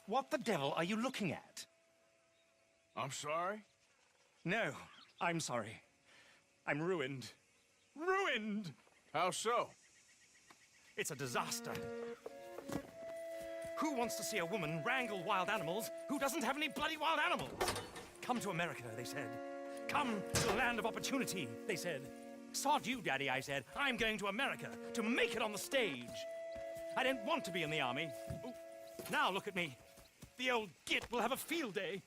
What the devil are you looking at? I'm sorry? No, I'm sorry. I'm ruined. Ruined! How so? It's a disaster. Who wants to see a woman wrangle wild animals who doesn't have any bloody wild animals? Come to America, they said. Come to the land of opportunity, they said. Sod you, Daddy, I said. I'm going to America to make it on the stage. I didn't want to be in the army. Ooh, now look at me. The old git will have a field day.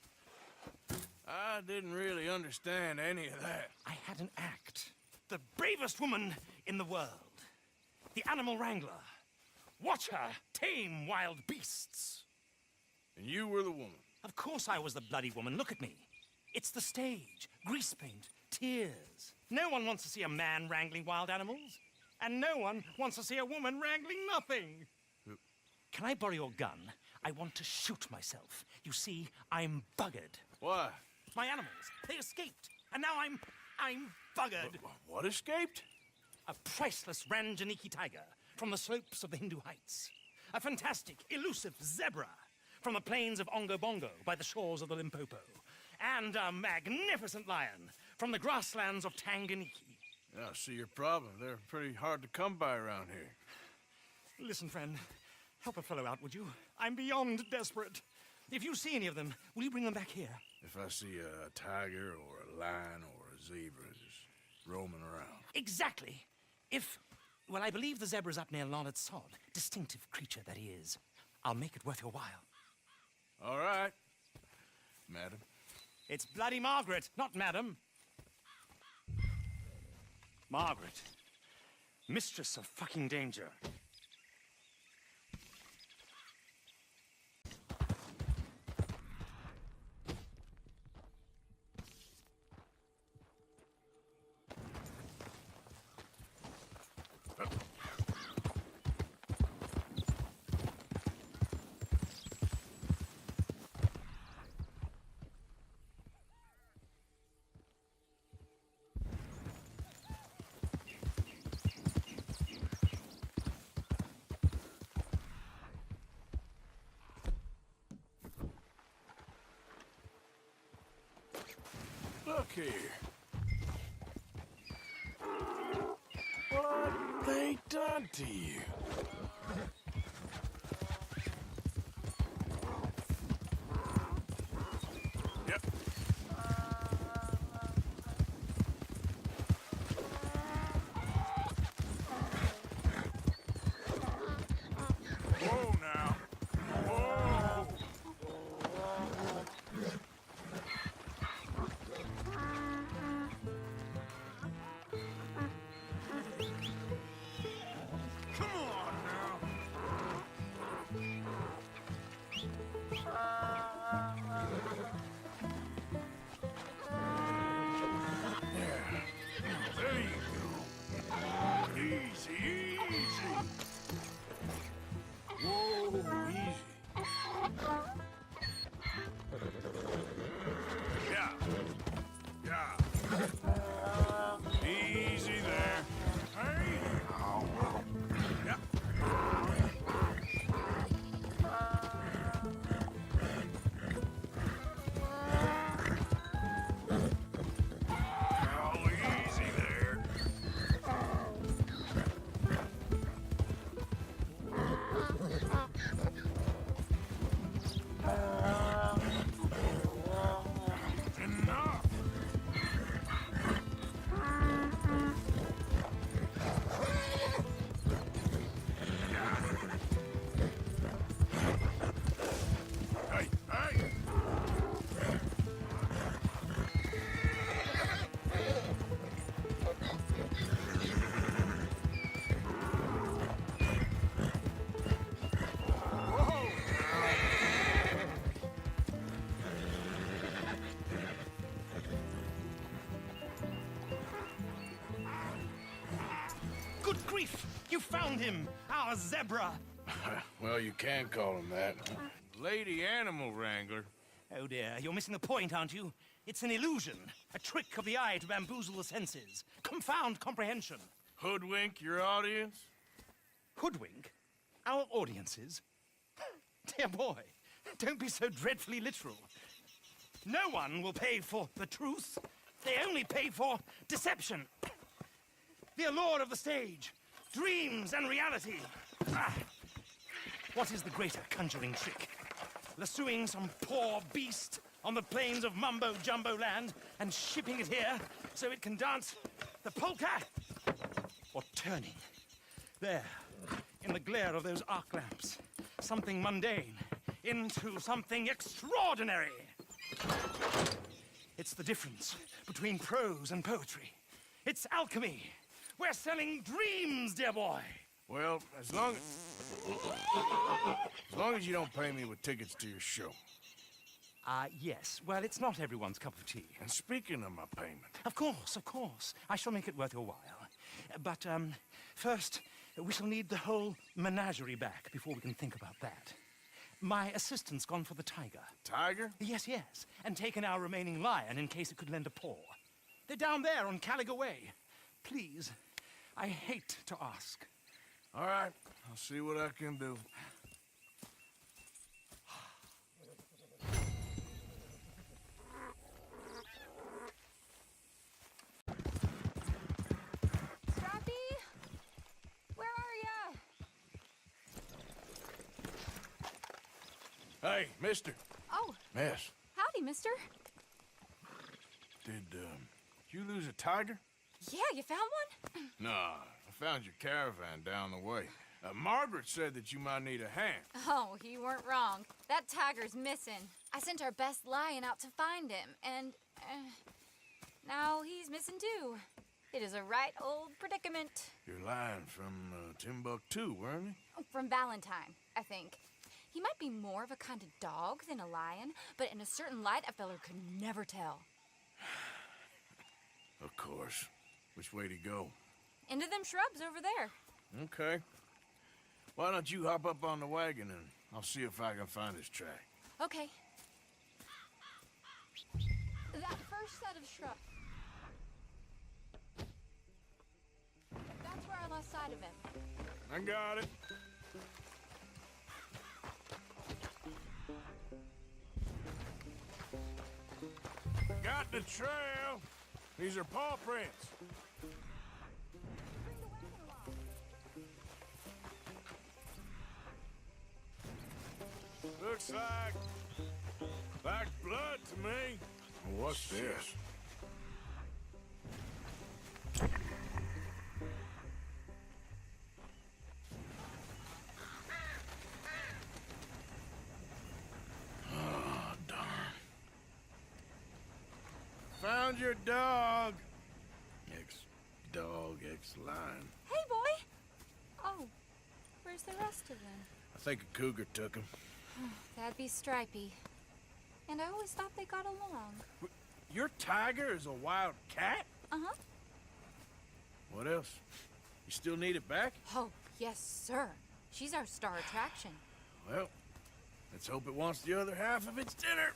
I didn't really understand any of that. I had an act. The bravest woman in the world. The animal wrangler. Watch her tame wild beasts. And you were the woman. Of course I was the bloody woman. Look at me. It's the stage. Grease paint. Tears. No one wants to see a man wrangling wild animals. And no one wants to see a woman wrangling nothing. Can I borrow your gun? I want to shoot myself. You see, I'm buggered. Why? My animals, they escaped. And now I'm buggered. What escaped? A priceless Ranjaniki tiger from the slopes of the Hindu Heights. A fantastic, elusive zebra from the plains of Ongo Bongo by the shores of the Limpopo. And a magnificent lion from the grasslands of Tanganyika. Yeah, I see your problem. They're pretty hard to come by around here. Listen, friend, help a fellow out, would you? I'm beyond desperate. If you see any of them, will you bring them back here? If I see a tiger or a lion or a zebra just roaming around. Exactly. Well, I believe the zebra's up near Larned Sod. Distinctive creature that he is. I'll make it worth your while. All right, madam. It's bloody Margaret, not madam. Margaret. Mistress of fucking danger. Look here. What they done to you? Yep. Whoa now. Whoa. Come on now. There you go. Easy, easy. Whoa, easy. Yeah. Yeah. Easy there. Hey. Yeah. Oh, easy there. Enough. Hey, hey. Good grief! You found him! Our zebra! Well, you can call him that. Lady Animal Wrangler. Oh dear, you're missing the point, aren't you? It's an illusion. A trick of the eye to bamboozle the senses. Confound comprehension. Hoodwink your audience? Hoodwink? Our audiences? Dear boy, Don't be so dreadfully literal. No one will pay for the truth. They only pay for deception. The allure of the stage, dreams and reality. Ah. What is the greater conjuring trick? Lassoing some poor beast on the plains of mumbo-jumbo land and shipping it here so it can dance the polka? Or turning, there, in the glare of those arc lamps, something mundane into something extraordinary? It's the difference between prose and poetry. It's alchemy. We're selling dreams, dear boy. Well, as long as you don't pay me with tickets to your show. Yes. Well, it's not everyone's cup of tea. And speaking of my payment, Of course, of course. I shall make it worth your while. But, first, we shall need the whole menagerie back before we can think about that. My assistant's gone for the tiger. Tiger? Yes, yes. And taken our remaining lion in case it could lend a paw. They're down there on Caliga Way. Please, I hate to ask. All right, I'll see what I can do. Strappy? Where are ya? Hey, mister. Oh, Miss, howdy, mister. did you lose a tiger? Yeah, you found one? Nah, I found your caravan down the way. Margaret said that you might need a hand. Oh, you weren't wrong. That tiger's missing. I sent our best lion out to find him, and now he's missing too. It is a right old predicament. You're lying from Timbuktu, weren't you? From Valentine, I think. He might be more of a kind of dog than a lion, but in a certain light, a feller could never tell. Of course. Which way to go? Into them shrubs over there. Okay. Why don't you hop up on the wagon and I'll see if I can find his track. Okay. That first set of shrubs. That's where I lost sight of him. I got it. Got the trail. These are paw prints. Bring the wagon along. Looks like blood to me. What's this? Oh, darn. Found your dog. Ex-dog, ex-lion. Hey, boy! Oh, where's the rest of them? I think a cougar took him. That'd be Stripey. And I always thought they got along. Your tiger is a wild cat? Uh-huh. What else? You still need it back? Oh, yes, sir. She's our star attraction. Well, let's hope it wants the other half of its dinner.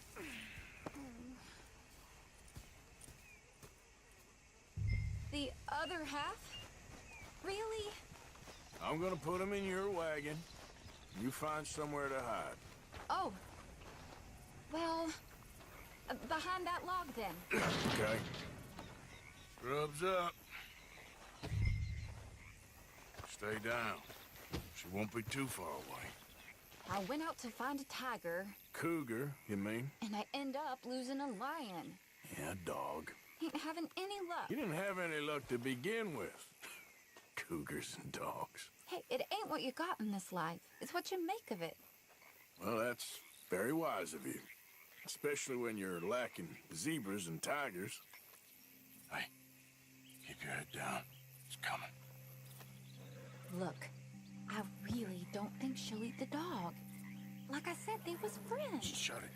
The other half? Really? I'm gonna put him in your wagon. You find somewhere to hide. Oh. Well, behind that log then. Okay. Scrubs up. Stay down. She won't be too far away. I went out to find a tiger, Cougar, you mean? and I end up losing a lion. Yeah, dog. Ain't having any luck. You didn't have any luck to begin with. Cougars and dogs. Hey, it ain't what you got in this life. It's what you make of it. Well, that's very wise of you. Especially when you're lacking zebras and tigers. Hey, keep your head down. It's coming. Look, I really don't think she'll eat the dog. Like I said, they was friends. Shut it.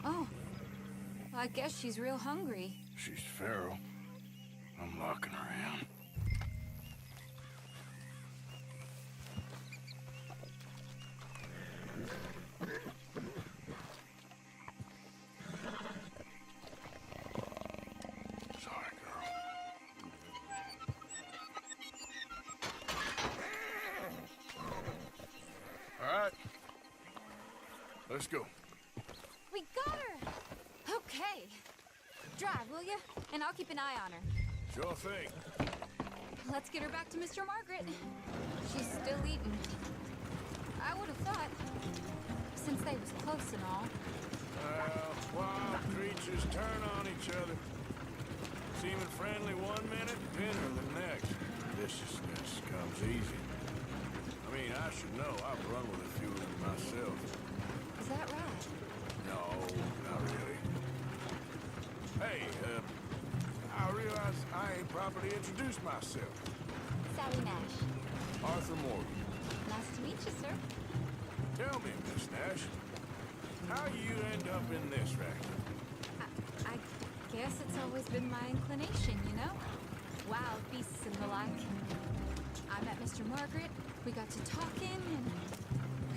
Oh, I guess she's real hungry. She's feral. I'm locking her in. Sorry, girl. let's go. We got her! Okay. Drive, will you? And I'll keep an eye on her. Sure thing. Let's get her back to Mr. Margaret. She's still eating. I would have thought, since they was close and all. Wild creatures turn on each other. Seeming friendly one minute, bitter the next. Viciousness comes easy. I mean, I should know. I've run with a few of them myself. Is that right? No, not really. Hey, I realize I ain't properly introduced myself. Sally Nash. Arthur Morgan. Nice to meet you, sir. Tell me, Miss Nash, how you end up in this racket? I guess it's always been my inclination, you know? Wild beasts and the like. I met Mr. Margaret, we got to talking, and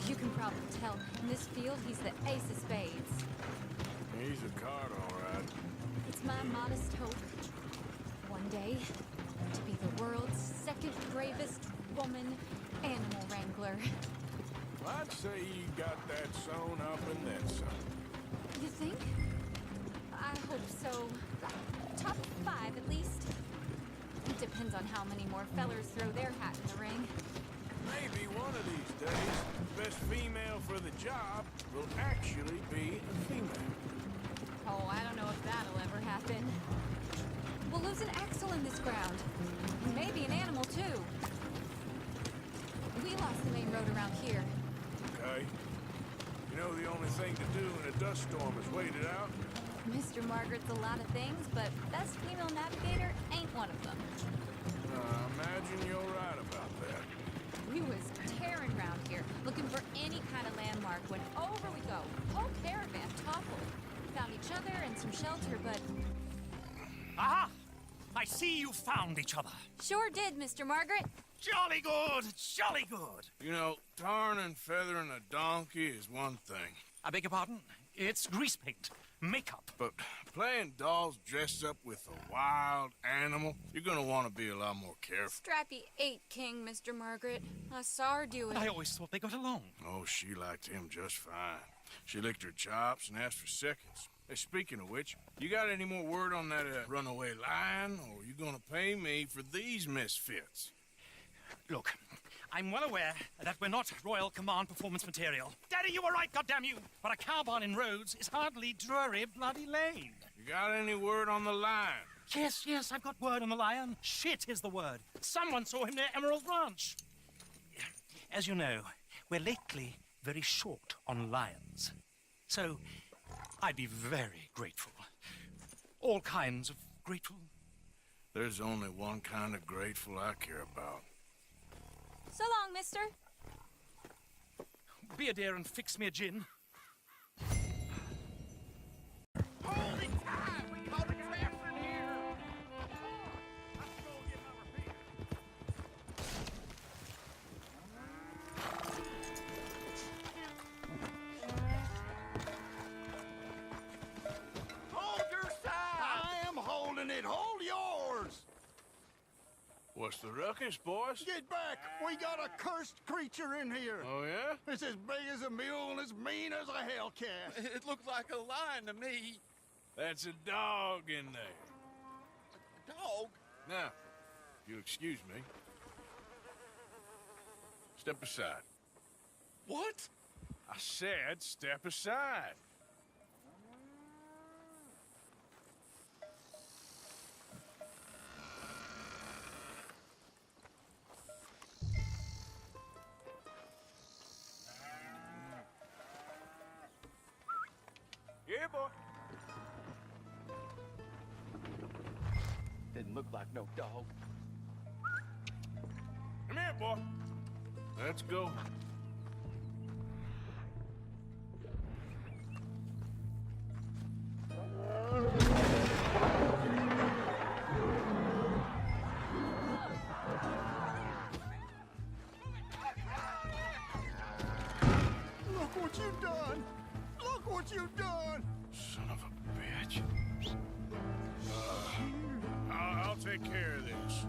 you can probably tell, in this field, he's the ace of spades. He's a card, all right. It's my modest hope, one day, to be the world's second bravest woman animal wrangler. I'd say you got that sewn up and then some. You think? I hope so. Top 5, at least. It depends on how many more fellers throw their hat in the ring. Maybe one of these days, the best female for the job will actually be a female. Oh, I don't know if that'll ever happen. We'll lose an axle in this ground. And maybe an animal, too. We lost the main road around here. Okay. You know the only thing to do in a dust storm is wait it out? Mr. Margaret's a lot of things, but best female navigator ain't one of them. I imagine you're right about that. We was tearing around here, looking for any kind of landmark when over we go. Whole caravan toppled. Found each other and some shelter, but... Aha! I see you found each other. Sure did, Mr. Margaret. Jolly good, jolly good. You know, tarring and feathering a donkey is one thing. I beg your pardon? It's grease paint, makeup. But playing dolls dressed up with a wild animal, you're gonna want to be a lot more careful. Strappy ate King, Mr. Margaret. I saw her do it. I always thought they got along. Oh, she liked him just fine. She licked her chops and asked for seconds. Hey, speaking of which, you got any more word on that runaway lion, or you gonna pay me for these misfits? Look, I'm well aware that we're not Royal Command performance material. Daddy, you were right, goddammit you! But a cowbarn in Rhodes is hardly Drury Bloody Lane. You got any word on the lion? Yes, I've got word on the lion. Shit is the word. Someone saw him near Emerald Ranch. As you know, we're lately very short on lions. So, I'd be very grateful. All kinds of grateful. There's only one kind of grateful I care about. So long, mister. Be a dear and fix me a gin. Holy time! We caught a trapper in here! Let's go get my repeater. Hold your side! I am holding it. Hold yours. What's the ruckus, boys? Get back. We got a cursed creature in here. Oh, yeah? It's as big as a mule and as mean as a hellcat. It looked like a lion to me. That's a dog in there. Dog? Now, if you'll excuse me. Step aside. What? I said step aside. Yeah, boy. Didn't look like no dog. Come here, boy. Let's go. Look what you've done. Look what you've done. Son of a bitch. I'll take care of this.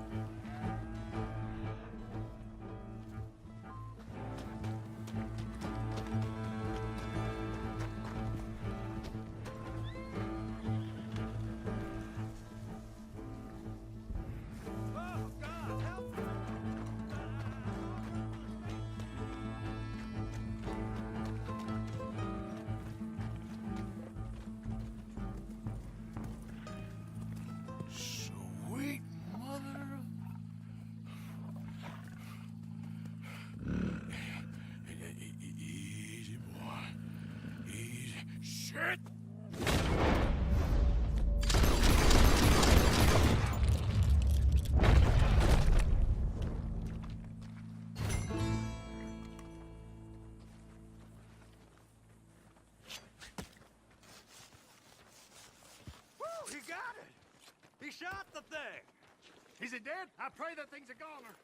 He shot the thing. Is it dead? I pray that thing's a goner.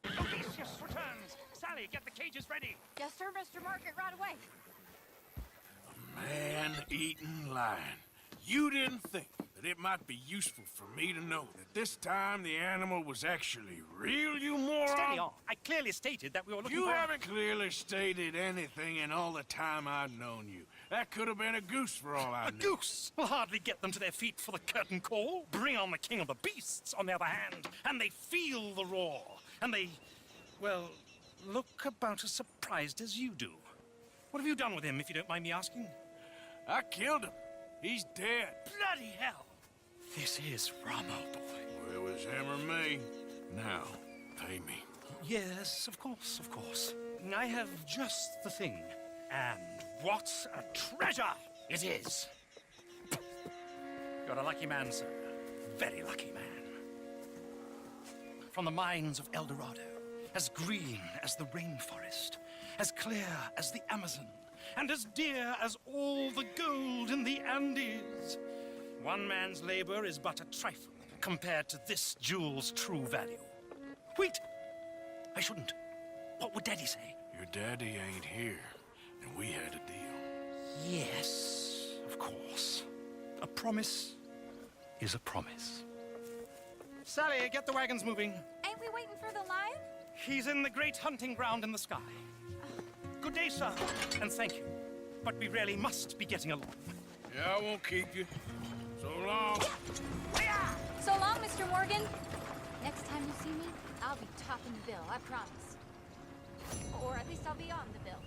Odysseus returns! Sally, get the cages ready! Yes, sir, Mr. Margaret, right away. Man-eating lion. You didn't think that it might be useful for me to know that this time the animal was actually real, you moron? Steady on. I clearly stated that we were looking You for... haven't clearly stated anything in all the time I've known you. That could have been a goose for all I A knew. goose will hardly get them to their feet for the curtain call. Bring on the king of the beasts, on the other hand, and they feel the roar. And they, well, look about as surprised as you do. What have you done with him, if you don't mind me asking? I killed him. He's dead. Bloody hell! This is Ramo, boy. Well, it was him or me. Now, pay me. Yes, of course, of course. I have just the thing. And what a treasure it is! You're a lucky man, sir. Very lucky man. From the mines of El Dorado, as green as the rainforest, as clear as the Amazon, and as dear as all the gold in the Andes. One man's labor is but a trifle compared to this jewel's true value. Wait! I shouldn't. What would Daddy say? Your daddy ain't here, and we had a deal. Yes, of course. A promise is a promise. Sally, get the wagons moving. Ain't we waiting for the lion? He's in the great hunting ground in the sky. Good day, sir, and thank you. But we really must be getting along. Yeah, I won't keep you. So long. So long, Mr. Morgan. Next time you see me, I'll be topping the bill, I promise. Or at least I'll be on the bill.